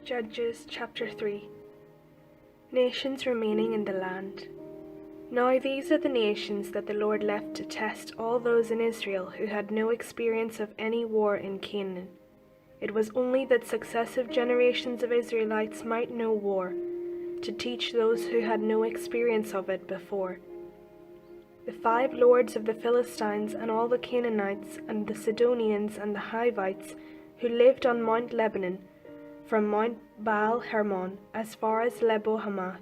Judges chapter 3. Nations remaining in the land. Now these are the nations that the Lord left to test all those in Israel who had no experience of any war in Canaan. It was only that successive generations of Israelites might know war, to teach those who had no experience of it before. The 5 lords of the Philistines and all the Canaanites and the Sidonians and the Hivites who lived on Mount Lebanon, from Mount Baal Hermon as far as Lebo Hamath.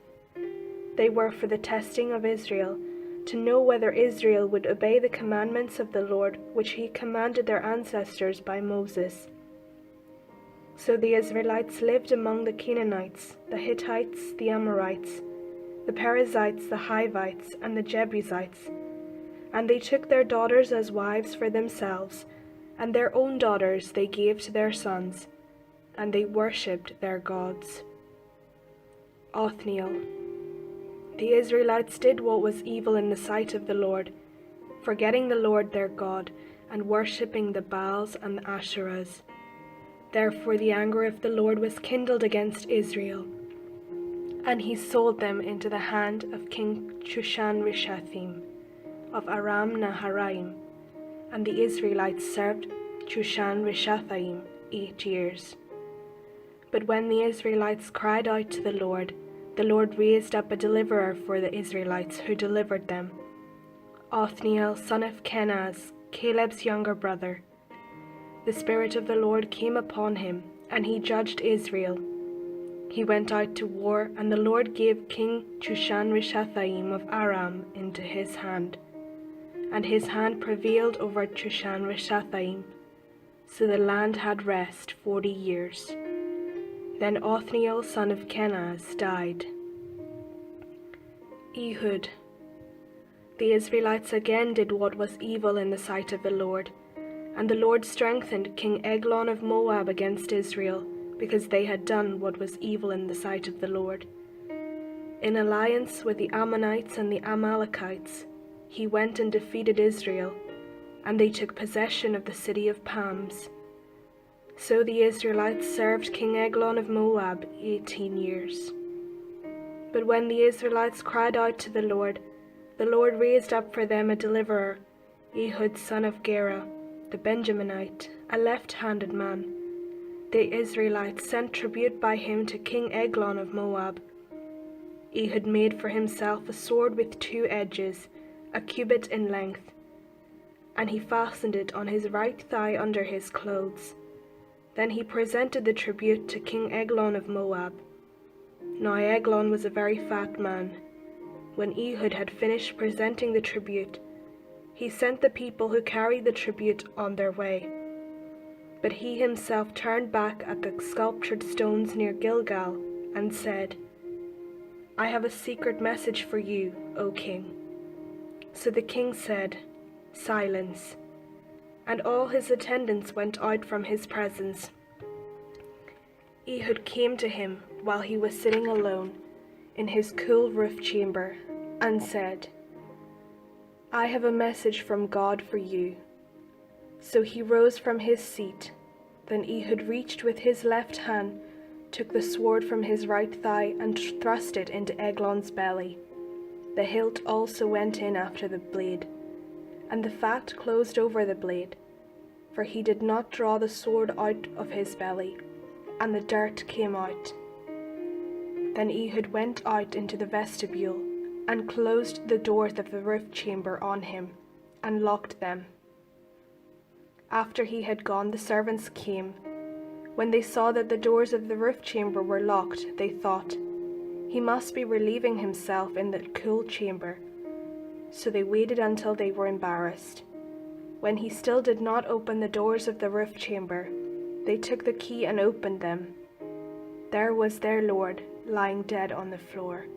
They were for the testing of Israel, to know whether Israel would obey the commandments of the Lord which he commanded their ancestors by Moses. So the Israelites lived among the Canaanites, the Hittites, the Amorites, the Perizzites, the Hivites, and the Jebusites. And they took their daughters as wives for themselves, and their own daughters they gave to their sons, and they worshipped their gods. Othniel. The Israelites did what was evil in the sight of the Lord, forgetting the Lord their God, and worshipping the Baals and the Asherahs. Therefore the anger of the Lord was kindled against Israel, and he sold them into the hand of King Chushan-Rishathaim of Aram Naharaim, and the Israelites served Chushan-Rishathaim 8 years. But when the Israelites cried out to the Lord raised up a deliverer for the Israelites who delivered them, Othniel son of Kenaz, Caleb's younger brother. The Spirit of the Lord came upon him, and he judged Israel. He went out to war, and the Lord gave King Chushan-Rishathaim of Aram into his hand, and his hand prevailed over Chushan-Rishathaim, so the land had rest 40 years. Then Othniel son of Kenaz died. Ehud. The Israelites again did what was evil in the sight of the Lord, and the Lord strengthened King Eglon of Moab against Israel, because they had done what was evil in the sight of the Lord. In alliance with the Ammonites and the Amalekites, he went and defeated Israel, and they took possession of the city of palms. So the Israelites served King Eglon of Moab 18 years. But when the Israelites cried out to the Lord raised up for them a deliverer, Ehud son of Gera, the Benjaminite, a left-handed man. The Israelites sent tribute by him to King Eglon of Moab. Ehud made for himself a sword with 2 edges, a cubit in length, and he fastened it on his right thigh under his clothes. Then he presented the tribute to King Eglon of Moab. Now Eglon was a very fat man. When Ehud had finished presenting the tribute, he sent the people who carried the tribute on their way. But he himself turned back at the sculptured stones near Gilgal and said, "I have a secret message for you, O king." So the king said, "Silence." And all his attendants went out from his presence. Ehud came to him while he was sitting alone in his cool roof chamber, and said, "I have a message from God for you." So he rose from his seat. Then Ehud reached with his left hand, took the sword from his right thigh, and thrust it into Eglon's belly. The hilt also went in after the blade, and the fat closed over the blade, for he did not draw the sword out of his belly, and the dirt came out. Then Ehud went out into the vestibule, and closed the doors of the roof chamber on him, and locked them. After he had gone, the servants came. When they saw that the doors of the roof chamber were locked, they thought, "He must be relieving himself in the cool chamber." So they waited until they were embarrassed. When he still did not open the doors of the roof chamber, they took the key and opened them. There was their lord lying dead on the floor.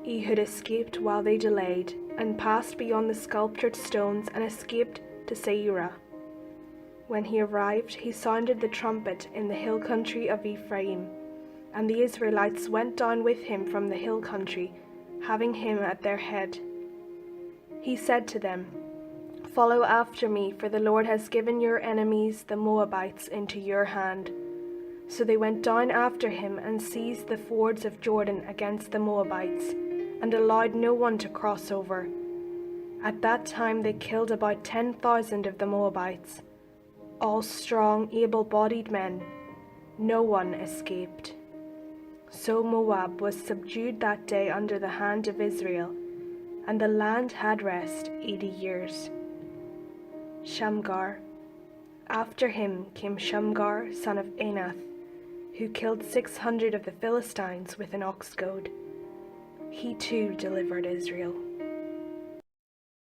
Ehud escaped while they delayed, and passed beyond the sculptured stones and escaped to Seirah. When he arrived, he sounded the trumpet in the hill country of Ephraim, and the Israelites went down with him from the hill country, having him at their head. He said to them, "Follow after me, for the Lord has given your enemies, the Moabites, into your hand." So they went down after him and seized the fords of Jordan against the Moabites, and allowed no one to cross over. At that time they killed about 10,000 of the Moabites, all strong, able-bodied men. No one escaped. So Moab was subdued that day under the hand of Israel, and the land had rest 80 years. Shamgar. After him came Shamgar, son of Anath, who killed 600 of the Philistines with an ox goad. He too delivered Israel.